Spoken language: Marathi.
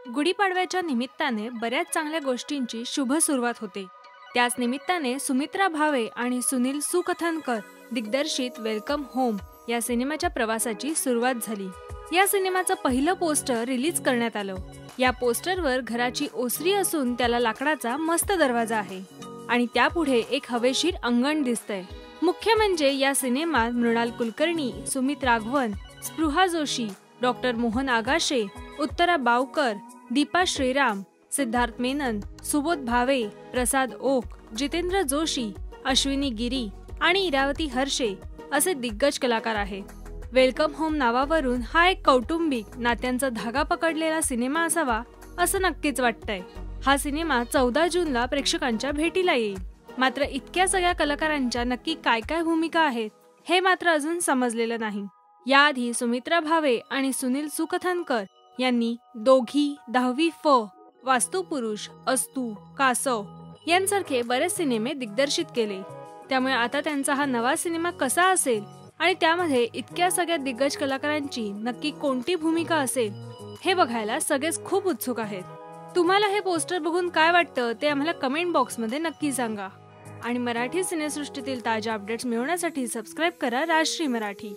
गुढीपाडव्याच्या निमित्ताने बऱ्याच चांगल्या गोष्टींची शुभ सुरुवात होते। त्याच निमित्ताने सुमित्रा भावे आणि सुनील सुकथनकर दिग्दर्शित वेलकम होम या सिनेमाच्या प्रवासाची सुरुवात झाली। या सिनेमाचं पहिलं पोस्टर रिलीज करण्यात आलं। या पोस्टरवर घराची ओसरी असून त्याला लाकडाचा मस्त दरवाजा आहे आणि त्यापुढे एक हवेशीर अंगण दिसतंय। मुख्य म्हणजे या सिनेमात मृणाल कुलकर्णी, सुमित राघवन, स्पृहा जोशी, डॉक्टर मोहन आगाशे, उत्तरा बावकर, दीपा श्रीराम, सिद्धार्थ मेनन, सुबोध भावे, प्रसाद ओक, जितेंद्र जोशी, अश्विनी गिरी आणि इरावती हर्षे असे दिग्गज कलाकार आहेत। वेलकम होम नावावरून हा एक कौटुंबिक नात्यांचा धागा पकडलेला सिनेमा असावा असं नक्कीच वाटतंय। हा सिनेमा 14 जूनला प्रेक्षकांच्या भेटीला येईल। मात्र इतक्या सगळ्या कलाकारांच्या नक्की काय काय भूमिका आहेत हे मात्र अजून समजलेलं नाही। याआधी सुमित्रा भावे आणि सुनील सुकथनकर यांनी दोघी, 10वी फ, वास्तुपुरुष, अस्तू, कासव यांसारखे बरेच सिनेमे दिग्दर्शित केले। त्यामुळे आता त्यांचा हा नवा सिनेमा कसा असेल आणि त्यामध्ये इतक्या सगळ्या दिग्गज कलाकारांची नक्की कोणती भूमिका असेल हे बघायला सगळेच खूप उत्सुक आहेत। तुम्हाला हे पोस्टर बघून काय वाटतं ते आम्हाला कमेंट बॉक्समध्ये नक्की सांगा आणि मराठी सिनेसृष्टीतील ताज्या अपडेट्स मिळवण्यासाठी सबस्क्राईब करा राजश्री मराठी।